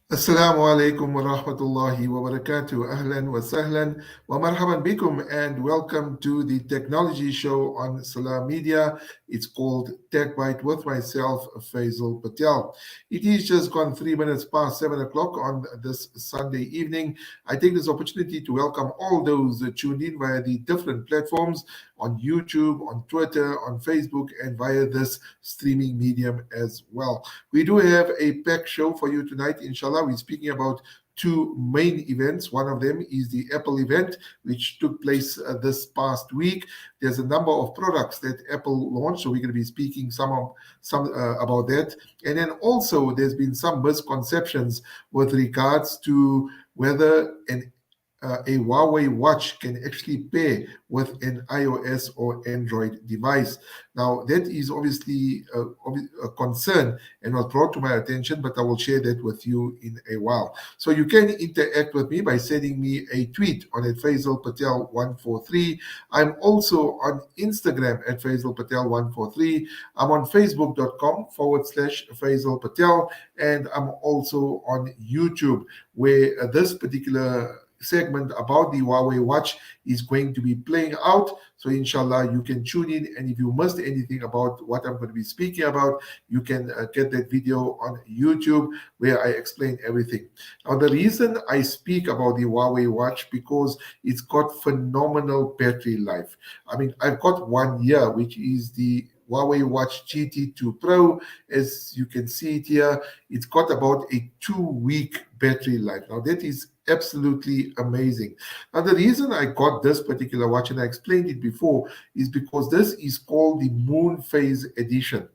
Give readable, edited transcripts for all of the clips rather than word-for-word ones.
Assalamu alaikum wa rahmatullahi wa barakatuh. Ahlan wa sahlan wa marhaban bikum, and welcome to the technology show on Salam Media. It's called TechByte with myself, Faizel Patel. It is just gone 3 minutes past 7 o'clock on this Sunday evening. I take this opportunity to welcome all those tuned in via the different platforms on YouTube, on Twitter, on Facebook, and via this streaming medium as well. We do have a packed show for you tonight, inshallah. We're speaking about two main events. One of them is the Apple event, which took place this past week. There's a number of products that Apple launched, so we're going to be speaking some about that. And then also, there's been some misconceptions with regards to whether a Huawei watch can actually pair with an iOS or Android device. Now, that is obviously a concern and was brought to my attention, but I will share that with you in a while. So you can interact with me by sending me a tweet on at Faizel Patel 143. I'm also on Instagram at Faizel Patel 143. I'm on Facebook.com/Faizel Patel, and I'm also on YouTube, where this particular segment about the Huawei watch is going to be playing out. So inshallah, you can tune in, and if you missed anything about what I'm going to be speaking about, you can get that video on YouTube where I explain everything. Now, the reason I speak about the Huawei watch because it's got phenomenal battery life. I mean, I've got 1 year, which is the Huawei Watch GT2 Pro. As you can see it here, it's got about a 2 week battery life. Now, that is absolutely amazing. Now, the reason I got this particular watch, and I explained it before, is because this is called the Moon Phase Edition.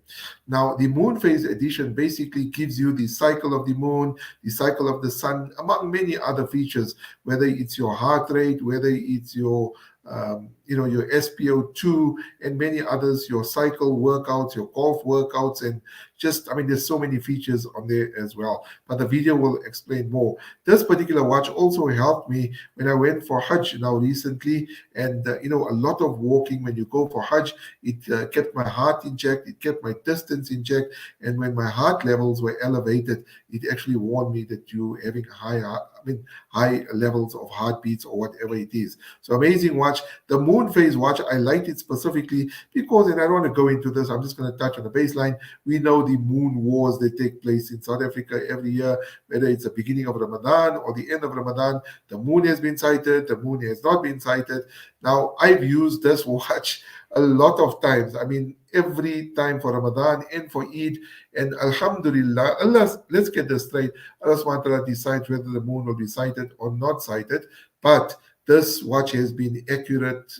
Now, the Moon Phase Edition basically gives you the cycle of the moon, the cycle of the sun, among many other features, whether it's your heart rate, whether it's your SpO2 and many others, your cycle workouts, your golf workouts, and just, I mean, there's so many features on there as well. But the video will explain more. This particular watch also helped me when I went for Hajj now recently, and a lot of walking when you go for Hajj. It kept my heart in check, it kept my distance in check, and when my heart levels were elevated, it actually warned me that you're having high levels of heartbeats or whatever it is. So amazing watch. The Moon Phase watch, I liked it specifically because, and I don't want to go into this, I'm just going to touch on the baseline. We know the moon wars that take place in South Africa every year, whether it's the beginning of Ramadan or the end of Ramadan. The moon has been sighted, the moon has not been sighted. Now, I've used this watch a lot of times. I mean, every time for Ramadan and for Eid. And Alhamdulillah, Allah, let's get this straight. Allah subhanahu wa ta'ala decides whether the moon will be sighted or not sighted. But this watch has been accurate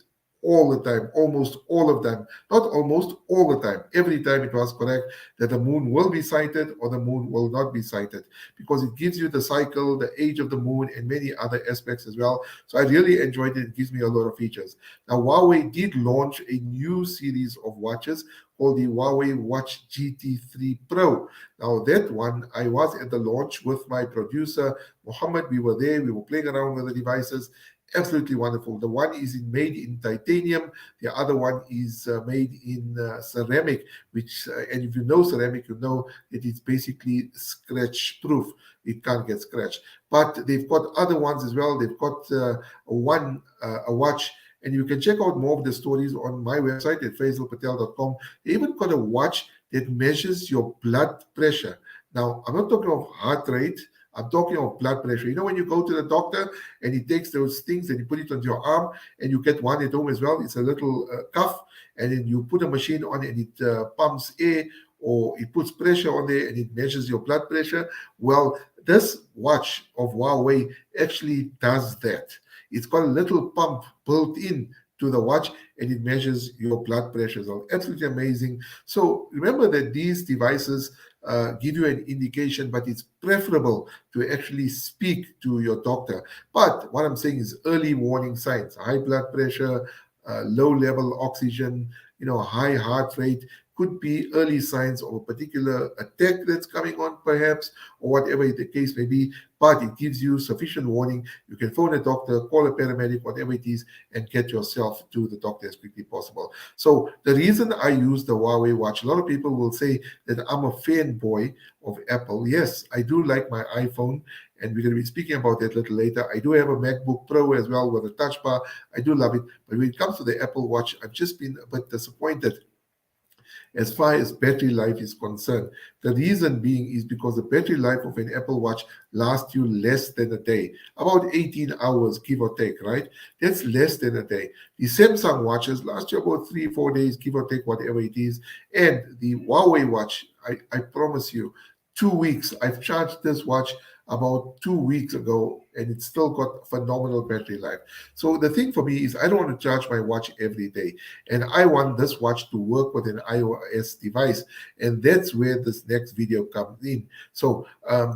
all the time, almost all of them, not almost all the time. Every time it was correct that the moon will be sighted or the moon will not be sighted because it gives you the cycle, the age of the moon, and many other aspects as well. So I really enjoyed it. It gives me a lot of features. Now, Huawei did launch a new series of watches called the Huawei Watch GT3 Pro. Now, that one, I was at the launch with my producer, Muhammad. We were there, we were playing around with the devices. Absolutely wonderful. The one is made in titanium. The other one is made in ceramic, which, and if you know ceramic, you know that it's basically scratch proof. It can't get scratched. But they've got other ones as well. They've got a watch, and you can check out more of the stories on my website at faizelpatel.com. They even got a watch that measures your blood pressure. Now, I'm not talking of heart rate. I'm talking of blood pressure. You know, when you go to the doctor and he takes those things and you put it on your arm, and you get one at home as well. It's a little cuff, and then you put a machine on and it pumps air or it puts pressure on there and it measures your blood pressure. Well, this watch of Huawei actually does that. It's got a little pump built in to the watch and it measures your blood pressure. So absolutely amazing. So remember that these devices give you an indication, but it's preferable to actually speak to your doctor. But what I'm saying is early warning signs: high blood pressure, low level oxygen, high heart rate, could be early signs of a particular attack that's coming on, perhaps, or whatever the case may be. But it gives you sufficient warning. You can phone a doctor, call a paramedic, whatever it is, and get yourself to the doctor as quickly as possible. So the reason I use the Huawei watch, a lot of people will say that I'm a fanboy of Apple. Yes, I do like my iPhone, and we're going to be speaking about that a little later. I do have a MacBook Pro as well with a touch bar. I do love it. But when it comes to the Apple Watch, I've just been a bit disappointed as far as battery life is concerned. The reason being is because the battery life of an Apple Watch lasts you less than a day, about 18 hours, give or take, right? That's less than a day. The Samsung watches last you about 3-4 days, give or take, whatever it is. And the Huawei watch, I promise you, 2 weeks. I've charged this watch about 2 weeks ago, and it's still got phenomenal battery life. So the thing for me is I don't want to charge my watch every day, and I want this watch to work with an iOS device, and that's where this next video comes in. So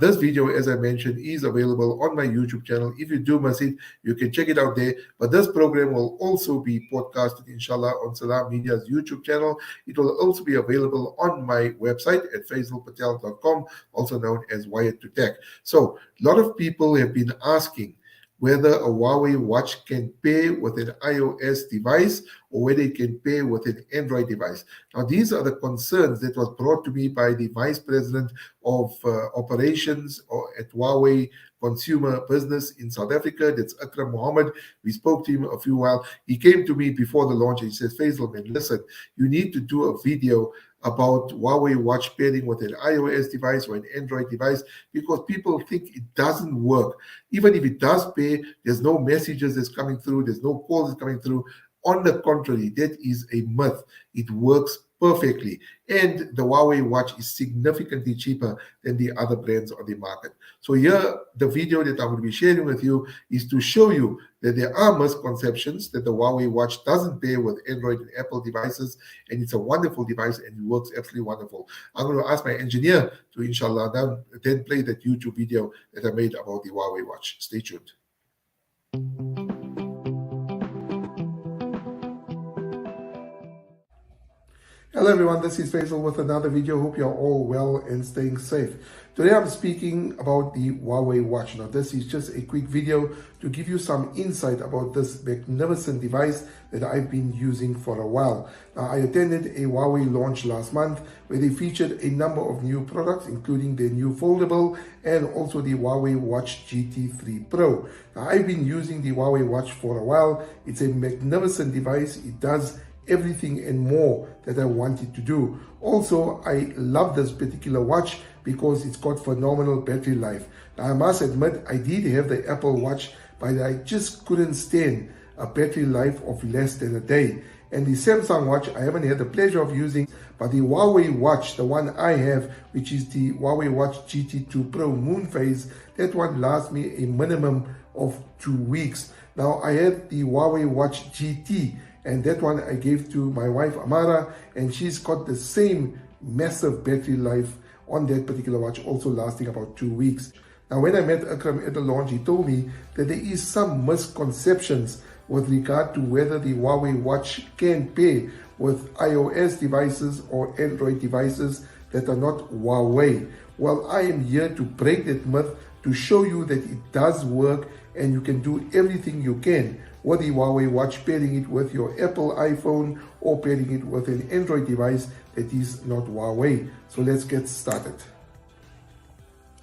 this video, as I mentioned, is available on my YouTube channel. If you do miss it, you can check it out there. But this program will also be podcasted, inshallah, on Salam Media's YouTube channel. It will also be available on my website at faizelpatel.com, also known as Wired to Tech. So a lot of people have been asking whether a Huawei watch can pair with an iOS device or whether it can pair with an Android device. Now, these are the concerns that was brought to me by the Vice President of Operations at Huawei Consumer Business in South Africa. That's Akram Mohammed. We spoke to him a few while. He came to me before the launch and he says, Faisal, man, listen, you need to do a video about Huawei watch pairing with an iOS device or an Android device because people think it doesn't work. Even if it does pair, there's no messages that's coming through, there's no calls that's coming through. On the contrary, that is a myth. It works perfectly. And the Huawei watch is significantly cheaper than the other brands on the market. So here, the video that I'm going to be sharing with you is to show you that there are misconceptions that the Huawei watch doesn't pair with Android and Apple devices, and it's a wonderful device and it works absolutely wonderful. I'm going to ask my engineer to, inshallah, then play that YouTube video that I made about the Huawei watch. Stay tuned. Hello everyone, this is Faisal with another video. Hope you're all well and staying safe. Today I'm speaking about the Huawei watch. Now this is just a quick video to give you some insight about this magnificent device that I've been using for a while. Now I attended a Huawei launch last month where they featured a number of new products including their new foldable and also the Huawei Watch GT3 Pro. Now I've been using the Huawei watch for a while. It's a magnificent device. It does everything and more that I wanted to do. Also, I love this particular watch because it's got phenomenal battery life. Now, I must admit, I did have the Apple Watch, but I just couldn't stand a battery life of less than a day. And the Samsung watch, I haven't had the pleasure of using, but the Huawei watch, the one I have, which is the Huawei Watch GT2 Pro Moon Phase, that one lasts me a minimum of 2 weeks. Now, I had the Huawei Watch GT, and that one I gave to my wife Amara, and she's got the same massive battery life on that particular watch, also lasting about 2 weeks. Now when I met Akram at the launch, he told me that there is some misconceptions with regard to whether the Huawei watch can pair with iOS devices or Android devices that are not Huawei. Well, I am here to break that myth, to show you that it does work and you can do everything you can with the Huawei watch, pairing it with your Apple iPhone or pairing it with an Android device that is not Huawei. So let's get started.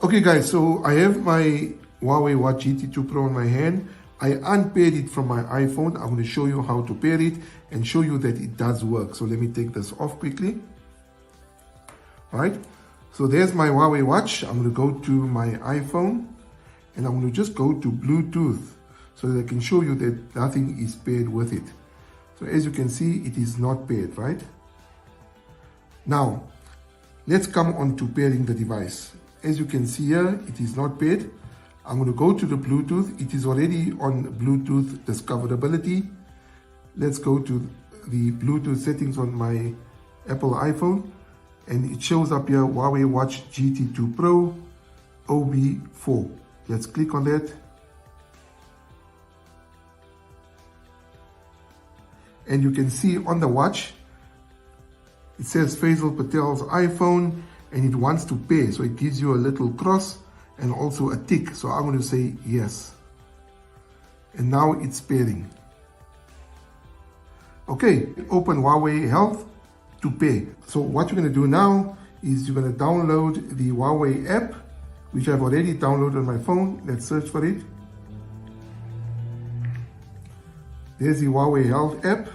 Okay guys, so I have my Huawei Watch GT2 Pro in my hand. I unpaired it from my iPhone. I'm going to show you how to pair it and show you that it does work. So let me take this off quickly. All right, so there's my Huawei watch. I'm going to go to my iPhone and I'm going to just go to Bluetooth so that I can show you that nothing is paired with it. So as you can see, it is not paired, right? Now, let's come on to pairing the device. As you can see here, it is not paired. I'm going to go to the Bluetooth. It is already on Bluetooth discoverability. Let's go to the Bluetooth settings on my Apple iPhone, and it shows up here Huawei Watch GT2 Pro OB4. Let's click on that. And you can see on the watch it says Faizel Patel's iPhone and it wants to pair. So it gives you a little cross and also a tick. So I'm going to say yes. And now it's pairing. Okay, open Huawei Health to pair. So what you're going to do now is you're going to download the Huawei app, which I've already downloaded on my phone. Let's search for it. There's the Huawei Health app.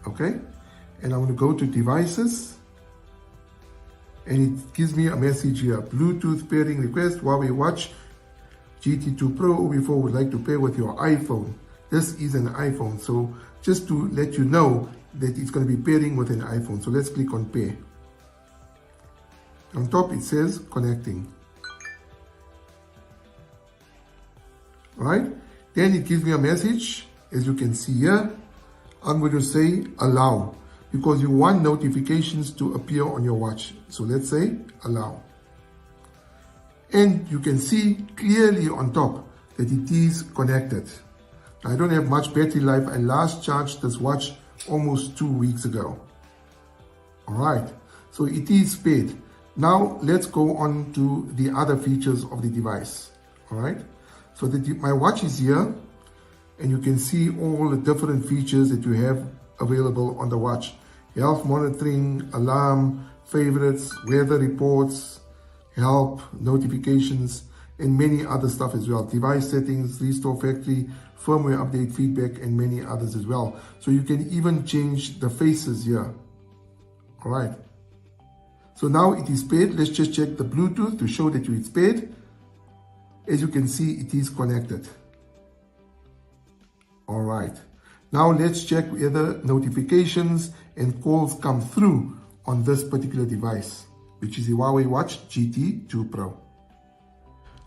Okay, and I'm going to go to devices. And it gives me a message here. Bluetooth pairing request, Huawei Watch GT2 Pro OB4 would like to pair with your iPhone. This is an iPhone, so just to let you know that it's going to be pairing with an iPhone. So let's click on pair. On top it says connecting. Alright, then it gives me a message, as you can see here. I'm going to say allow, because you want notifications to appear on your watch. So let's say allow. And you can see clearly on top that it is connected. I don't have much battery life. I last charged this watch almost 2 weeks ago. Alright, so it is paired. Now let's go on to the other features of the device. Alright, so my watch is here and you can see all the different features that you have available on the watch. Health monitoring, alarm, favorites, weather reports, help, notifications, and many other stuff as well. Device settings, restore factory, firmware update, feedback, and many others as well. So you can even change the faces here. All right. So now it is paired. Let's just check the Bluetooth to show that it's paired. As you can see, it is connected. All right. Now let's check whether notifications and calls come through on this particular device, which is the Huawei Watch GT2 Pro.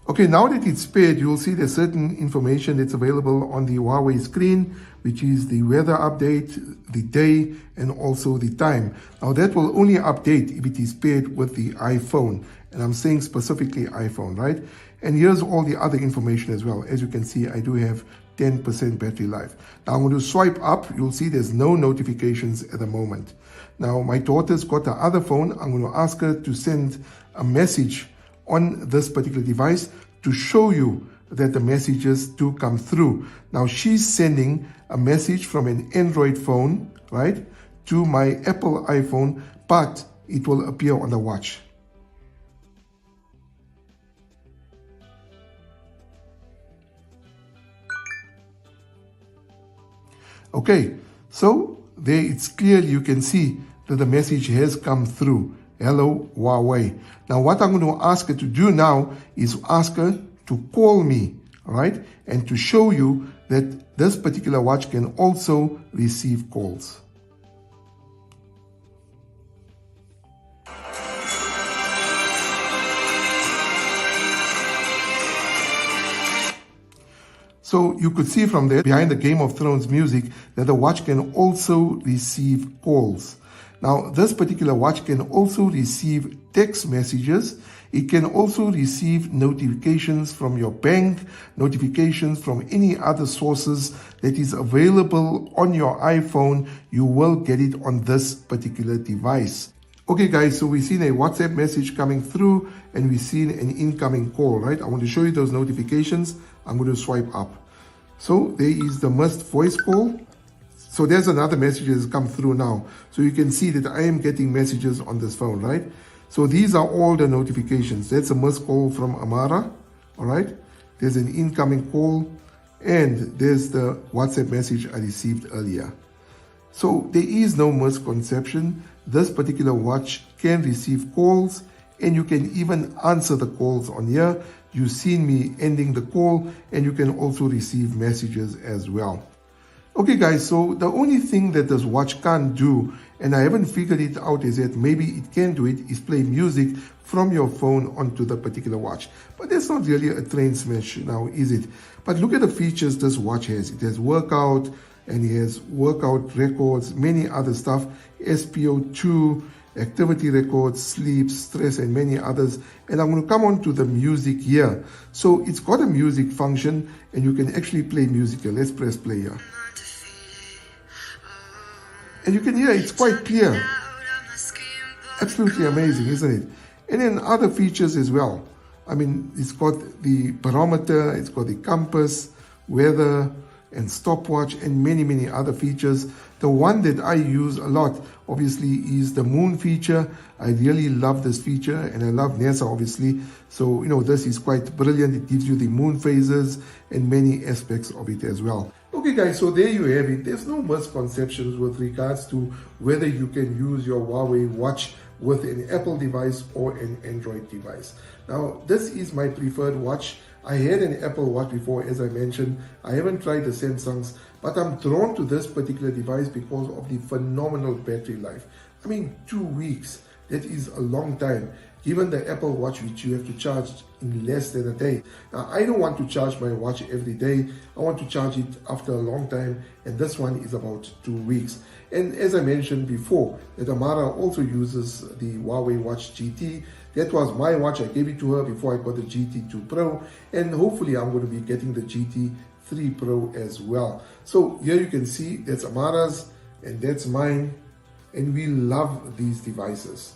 Okay, now that it's paired, you'll see there's certain information that's available on the Huawei screen, which is the weather update, the day, and also the time. Now that will only update if it is paired with the iPhone. And I'm saying specifically iPhone, right? And here's all the other information as well. As you can see, I do have 10% battery life. Now I'm going to swipe up. You'll see there's no notifications at the moment. Now my daughter's got the other phone. I'm going to ask her to send a message on this particular device to show you that the messages do come through. Now she's sending a message from an Android phone, right, to my Apple iPhone, but it will appear on the watch. Okay, so there it's clear, you can see that the message has come through. Hello, Huawei. Now what I'm going to ask her to do now is ask her to call me, all right, and to show you that this particular watch can also receive calls. So you could see from there, behind the Game of Thrones music, that the watch can also receive calls. Now, this particular watch can also receive text messages. It can also receive notifications from your bank, notifications from any other sources that is available on your iPhone. You will get it on this particular device. Okay guys, so we've seen a WhatsApp message coming through and we've seen an incoming call, right? I want to show you those notifications. I'm going to swipe up. So there is the missed voice call. So there's another message that has come through now. So you can see that I am getting messages on this phone, right? So these are all the notifications. That's a missed call from Amara, all right? There's an incoming call and there's the WhatsApp message I received earlier. So there is no misconception. This particular watch can receive calls and you can even answer the calls on here. You've seen me ending the call and you can also receive messages as well. Okay guys, so the only thing that this watch can't do, and I haven't figured it out, is that maybe it can do it, is play music from your phone onto the particular watch. But that's not really a train smash now, is it? But look at the features this watch has. It has workout, and it has workout records, many other stuff, SpO2, activity records, sleep, stress, and many others. And I'm going to come on to the music here. So it's got a music function, and you can actually play music here. Let's press play here. And you can hear it's quite clear. Absolutely amazing, isn't it? And then other features as well. I mean, it's got the barometer, it's got the compass, weather, and stopwatch, and many, many other features. The one that I use a lot, obviously, is the moon feature. I really love this feature, and I love NASA, obviously. So, this is quite brilliant. It gives you the moon phases and many aspects of it as well. Okay, guys, so there you have it. There's no misconceptions with regards to whether you can use your Huawei watch with an Apple device or an Android device. Now, this is my preferred watch. I had an Apple watch before, as I mentioned. I haven't tried the Samsungs, but I'm drawn to this particular device because of the phenomenal battery life. I mean, 2 weeks, that is a long time. Given the Apple Watch, which you have to charge in less than a day. Now, I don't want to charge my watch every day. I want to charge it after a long time, and this one is about 2 weeks. And as I mentioned before, that Amara also uses the Huawei Watch GT. That was my watch. I gave it to her before I got the GT2 Pro, and hopefully I'm going to be getting the GT3 Pro as well. So here you can see that's Amara's and that's mine, and we love these devices,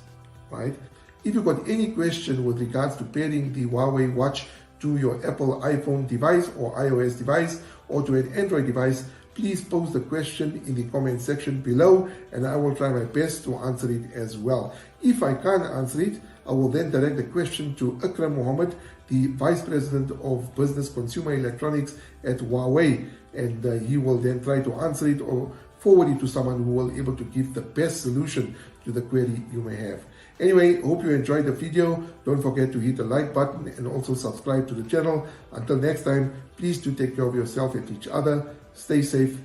right? If you've got any question with regards to pairing the Huawei watch to your Apple iPhone device or iOS device or to an Android device, please post the question in the comment section below, and I will try my best to answer it as well. If I can't answer it, I will then direct the question to Akram Mohammed, the Vice President of Business Consumer Electronics at Huawei, and he will then try to answer it or forward it to someone who will be able to give the best solution to the query you may have. Anyway, hope you enjoyed the video. Don't forget to hit the like button and also subscribe to the channel. Until next time, please do take care of yourself and each other. Stay safe.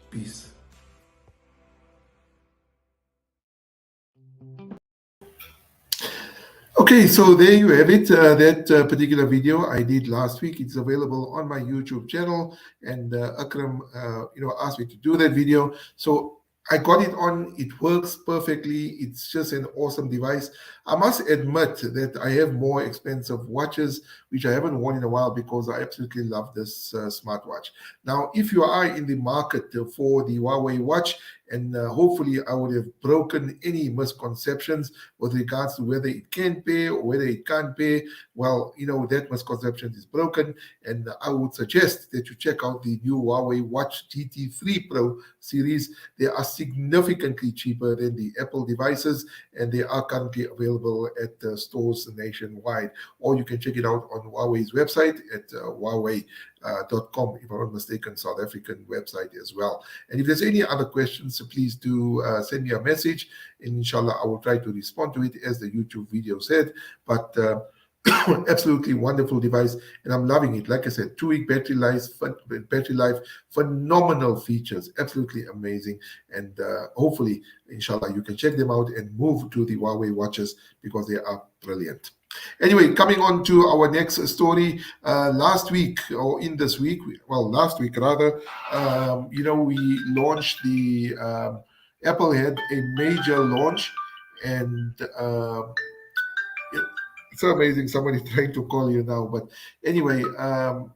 Peace. Okay, so there you have it. That particular video I did last week. It's available on my YouTube channel, and Akram, asked me to do that video. So I got it on. It works perfectly. It's just an awesome device. I must admit that I have more expensive watches, which I haven't worn in a while because I absolutely love this smartwatch. Now, if you are in the market for the Huawei watch, and hopefully I would have broken any misconceptions with regards to whether it can pay or whether it can't pay. Well, that misconception is broken, and I would suggest that you check out the new Huawei Watch GT3 Pro series. They are significantly cheaper than the Apple devices, and they are currently available at stores nationwide. Or you can check it out on Huawei's website at Huawei.com, if I'm not mistaken, South African website as well. And if there's any other questions, please do send me a message, and inshallah I will try to respond to it as the YouTube video said. But absolutely wonderful device, and I'm loving it. Like I said, 2 week battery life, phenomenal features, absolutely amazing. And hopefully, inshallah, you can check them out and move to the Huawei watches because they are brilliant. Anyway, coming on to our next story. Last week, or in this week, last week rather, we launched the Apple had a major launch, and it's so amazing. Somebody trying to call you now. But anyway,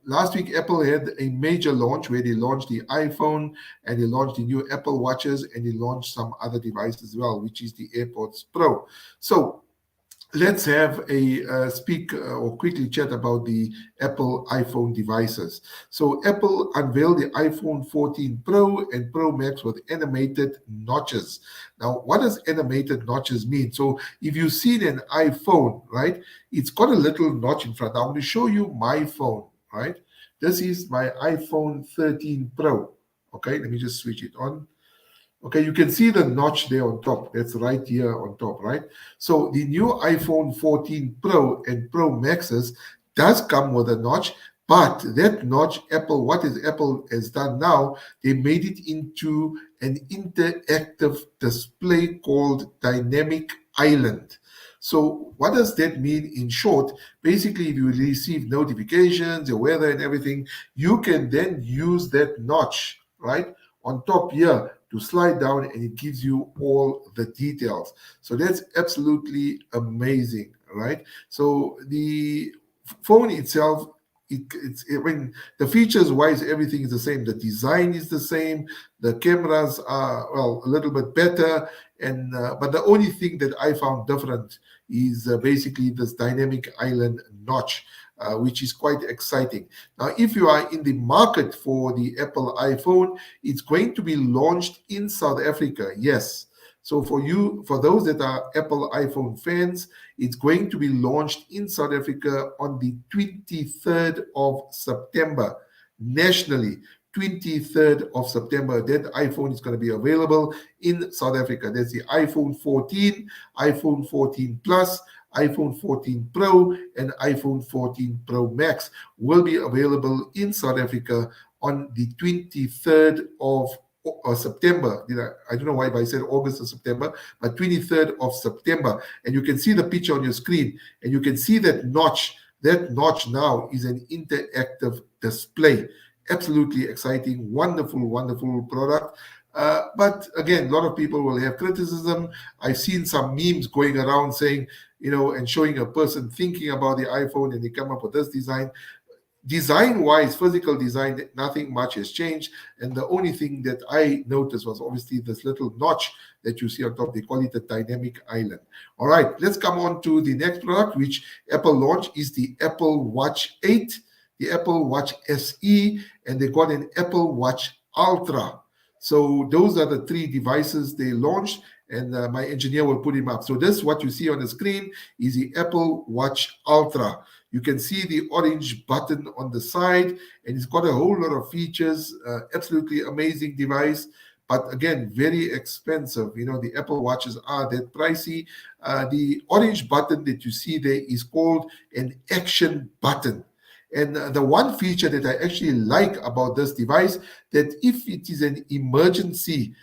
last week Apple had a major launch where they launched the iPhone, and they launched the new Apple watches, and they launched some other device as well, which is the AirPods Pro. So let's have a speak or quickly chat about the Apple iPhone devices. So Apple unveiled the iPhone 14 Pro and Pro Max with animated notches. Now, what does animated notches mean? So if you've seen an iPhone, right, it's got a little notch in front. I'm going to show you my phone, right? This is my iPhone 13 Pro. Okay, let me just switch it on. Okay, you can see the notch there on top. That's right here on top, right? So the new iPhone 14 Pro and Pro Maxes does come with a notch, but that notch, what Apple has done now, they made it into an interactive display called Dynamic Island. So what does that mean in short? Basically, if you receive notifications, the weather and everything, you can then use that notch, right, on top here to slide down, and it gives you all the details. So that's absolutely amazing, right? So the phone itself I mean, the features wise, everything is the same. The design is the same. The cameras are, well, a little bit better. And but the only thing that I found different is basically this dynamic island notch, which is quite exciting. Now, if you are in the market for the Apple iPhone, it's going to be launched in South Africa. Yes. So for those that are Apple iPhone fans, it's going to be launched in South Africa on the 23rd of September nationally. 23rd of September, that iPhone is going to be available in South Africa. That's the iPhone 14, iPhone 14 Plus, iPhone 14 Pro, and iPhone 14 Pro Max will be available in South Africa on the 23rd of September. I don't know why I said August or September, but 23rd of September. And you can see the picture on your screen, and you can see that notch. That notch now is an interactive display. Absolutely exciting, wonderful, wonderful product. But again, a lot of people will have criticism. I've seen some memes going around saying, and showing a person thinking about the iPhone and they come up with this design. Design wise, physical design, nothing much has changed. And the only thing that I noticed was obviously this little notch that you see on top. They call it a dynamic island. All right, let's come on to the next product, which Apple launched, is the Apple Watch 8, the Apple Watch SE, and they got an Apple Watch Ultra. So those are the three devices they launched, and my engineer will put him up. So this, what you see on the screen, is the Apple Watch Ultra. You can see the orange button on the side, and it's got a whole lot of features. Absolutely amazing device, but again, very expensive. The Apple Watches are that pricey. The orange button that you see there is called an action button. And the one feature that I actually like about this device, that if it is an emergency,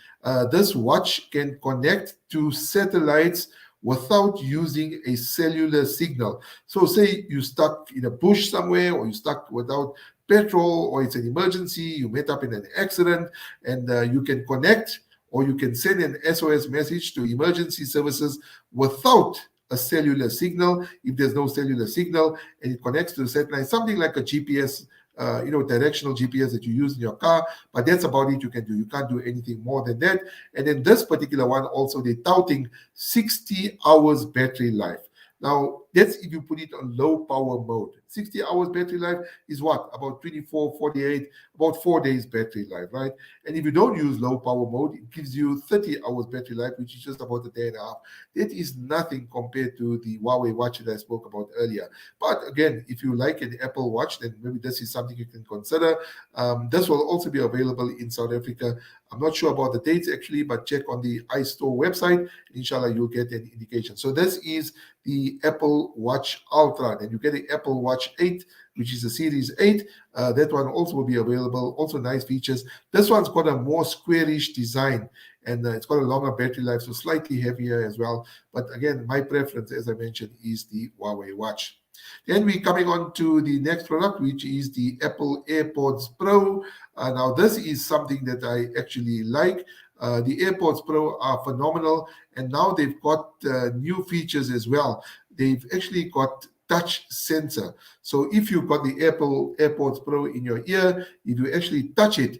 this watch can connect to satellites without using a cellular signal. So say you're stuck in a bush somewhere, or you're stuck without petrol, or it's an emergency, you met up in an accident, and you can connect, or you can send an SOS message to emergency services without a cellular signal. If there's no cellular signal and it connects to the satellite, something like a GPS, directional GPS that you use in your car, but that's about it you can do. You can't do anything more than that. And then this particular one, also they're touting 60 hours battery life. Now, that's if you put it on low power mode. 60 hours battery life is what? About 24, 48, about 4 days battery life, right? And if you don't use low power mode, it gives you 30 hours battery life, which is just about a day and a half. That is nothing compared to the Huawei watch that I spoke about earlier. But again, if you like an Apple Watch, then maybe this is something you can consider. This will also be available in South Africa. I'm not sure about the dates actually, but check on the iStore website. Inshallah, you'll get an indication. So this is the Apple Watch Ultra. Then you get the Apple Watch 8, which is the Series 8. That one also will be available. Also nice features. This one's got a more squarish design, and it's got a longer battery life, so slightly heavier as well. But again, my preference, as I mentioned, is the Huawei watch. Then we're coming on to the next product, which is the Apple AirPods Pro. Now, this is something that I actually like. The AirPods Pro are phenomenal, and now they've got new features as well. They've actually got touch sensor. So if you've got the Apple AirPods Pro in your ear, if you actually touch it,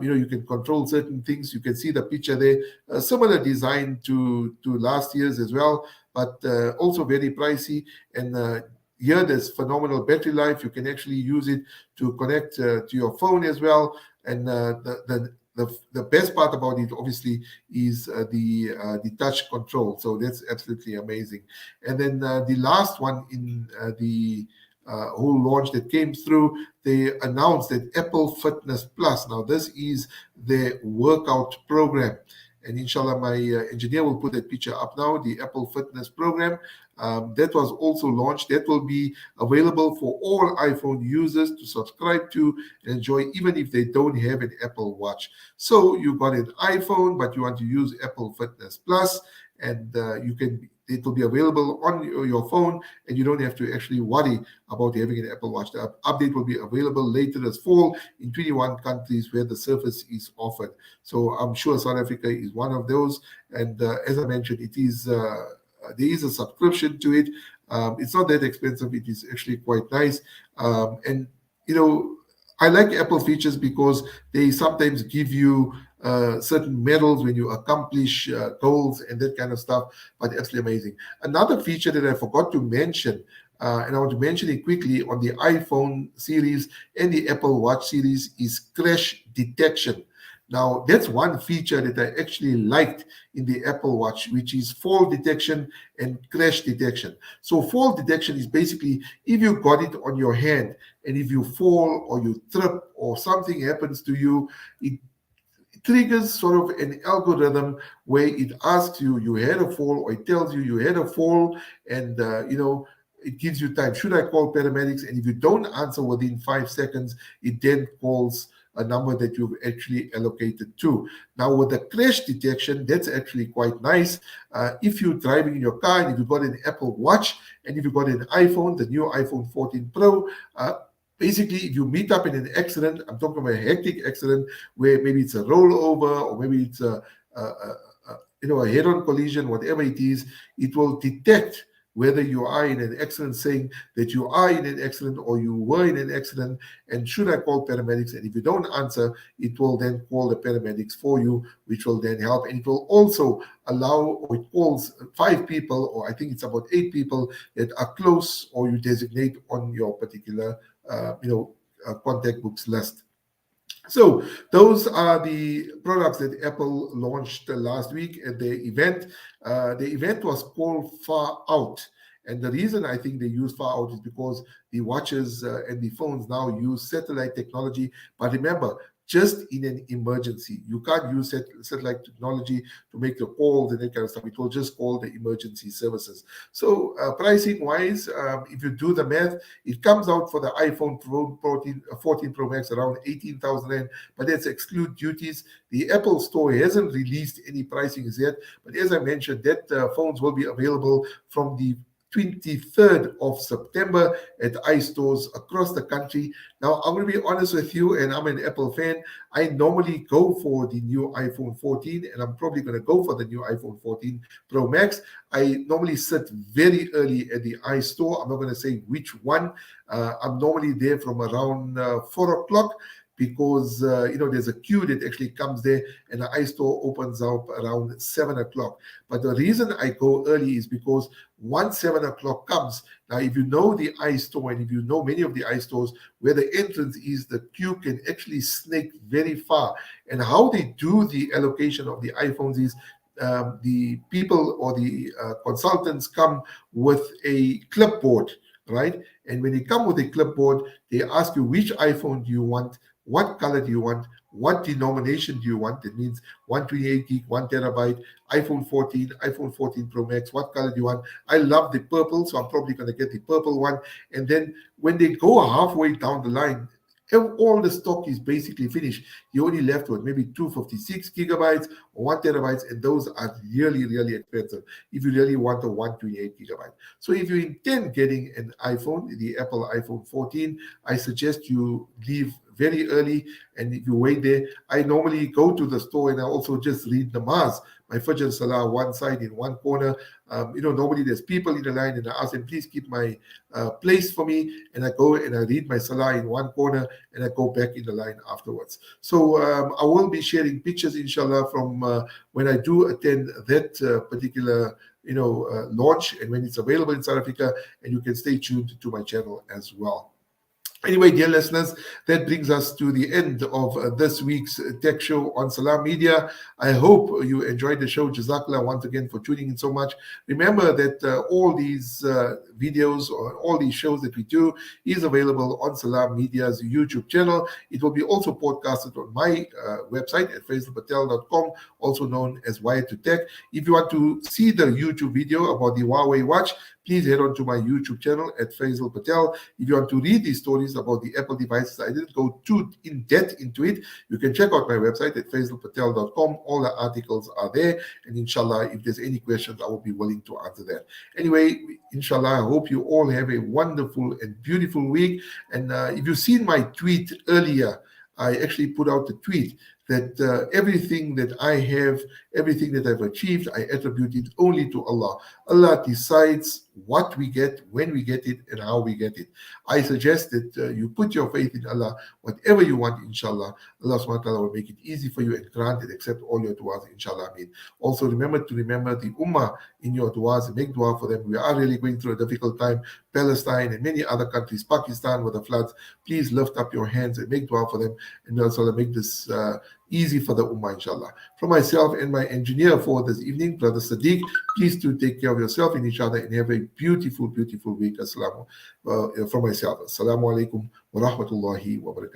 you can control certain things. You can see the picture there. Similar design to last year's as well, but also very pricey. And here there's phenomenal battery life. You can actually use it to connect to your phone as well. And the best part about it, obviously, is the touch control. So that's absolutely amazing. And then the last one in the whole launch that came through, they announced that Apple Fitness Plus. Now, this is the workout program. And inshallah, my engineer will put that picture up now, the Apple Fitness program. That was also launched. That will be available for all iPhone users to subscribe to and enjoy, even if they don't have an Apple Watch. So you got an iPhone, but you want to use Apple Fitness Plus, and it will be available on your phone, and you don't have to actually worry about having an Apple Watch. The update will be available later this fall in 21 countries where the service is offered. So I'm sure South Africa is one of those. And as I mentioned, it is there is a subscription to it. It's not that expensive. It is actually quite nice. And you know, I like Apple features because they sometimes give you certain medals when you accomplish goals and that kind of stuff, but absolutely amazing. Another feature that I forgot to mention, and I want to mention it quickly on the iPhone series and the Apple Watch series, is crash detection. Now, that's one feature that I actually liked in the Apple Watch, which is fall detection and crash detection. So, fall detection is basically if you got it on your hand and if you fall or you trip or something happens to you, it triggers sort of an algorithm where it asks you, you had a fall, or it tells you you had a fall, and it gives you time. Should I call paramedics? And if you don't answer within 5 seconds, it then calls a number that you've actually allocated to. Now, with the crash detection, that's actually quite nice. If you're driving in your car and if you've got an Apple Watch and if you've got an iPhone, the new iPhone 14 Pro, basically, if you meet up in an accident, I'm talking about a hectic accident where maybe it's a rollover or maybe it's a head-on collision, whatever it is, it will detect whether you are in an accident, saying that you are in an accident or you were in an accident, and should I call paramedics? And if you don't answer, it will then call the paramedics for you, which will then help. And it will also allow, or it calls 5 people, or I think it's about 8 people that are close or you designate on your particular contact books list. So those are the products that Apple launched last week at the event. The event was called Far Out. And the reason I think they use Far Out is because the watches and the phones now use satellite technology. But remember, just in an emergency, you can't use satellite technology to make the calls and that kind of stuff. It will just call the emergency services. So pricing wise, if you do the math, it comes out for the iPhone 14 Pro Max around 18,000 Rand, but that's exclude duties. The Apple Store hasn't released any pricings yet, but as I mentioned, that phones will be available from the 23rd of September at iStores across the country. Now, I'm going to be honest with you, and I'm an Apple fan. I normally go for the new iPhone 14, and I'm probably going to go for the new iPhone 14 Pro Max. I normally sit very early at the iStore. I'm not going to say which one. I'm normally there from around 4 o'clock, because there's a queue that actually comes there, and the iStore opens up around 7 o'clock. But the reason I go early is because once 7 o'clock comes, now if you know the iStore and if you know many of the iStores, where the entrance is, the queue can actually snake very far. And how they do the allocation of the iPhones is the people or the consultants come with a clipboard, right? And when they come with a clipboard, they ask you which iPhone do you want, what color do you want, what denomination do you want. That means 128 gig, 1 terabyte, iPhone 14, iPhone 14 Pro Max, what color do you want? I love the purple, so I'm probably going to get the purple one. And then when they go halfway down the line, all the stock is basically finished. You're only left with maybe 256 gigabytes or 1 terabyte, and those are really, really expensive if you really want a 128 gigabyte. So if you intend getting an iPhone, the Apple iPhone 14, I suggest you leave very early, and if you wait there, I normally go to the store and I also just read namaz, my Fajr Salah, one side in one corner. Normally there's people in the line, and I ask them, please keep my place for me, and I go and I read my Salah in one corner, and I go back in the line afterwards. So I will be sharing pictures, inshallah, from when I do attend that particular launch, and when it's available in South Africa, and you can stay tuned to my channel as well. Anyway, dear listeners, that brings us to the end of this week's tech show on Salam Media. I hope you enjoyed the show. Jazakallah once again for tuning in so much. Remember that all these videos or all these shows that we do is available on Salam Media's YouTube channel. It will be also podcasted on my website at faizelpatel.com, also known as Wired to Tech. If you want to see the YouTube video about the Huawei watch, please head on to my YouTube channel at Faizel Patel. If you want to read these stories about the Apple devices, I didn't go too in depth into it. You can check out my website at faizelpatel.com. All the articles are there. And inshallah, if there's any questions, I will be willing to answer that. Anyway, inshallah, I hope you all have a wonderful and beautiful week. And if you've seen my tweet earlier, I actually put out the tweet that everything that I have, everything that I've achieved, I attribute it only to Allah. Allah decides what we get, when we get it, and how we get it. I suggest that you put your faith in Allah. Whatever you want, inshallah, Allah subhanahu wa ta'ala will make it easy for you and grant it, accept all your du'as, inshallah. I mean, also remember the ummah in your du'as and make dua for them. We are really going through a difficult time. Palestine and many other countries, Pakistan with the floods. Please lift up your hands and make dua for them, and also make this easy for the ummah, inshallah. From myself and my engineer for this evening, Brother Sadiq, please do take care of yourself and each other and have a beautiful, beautiful week. Assalamu from myself. Assalamu alaikum wa rahmatullahi wa barakatuh.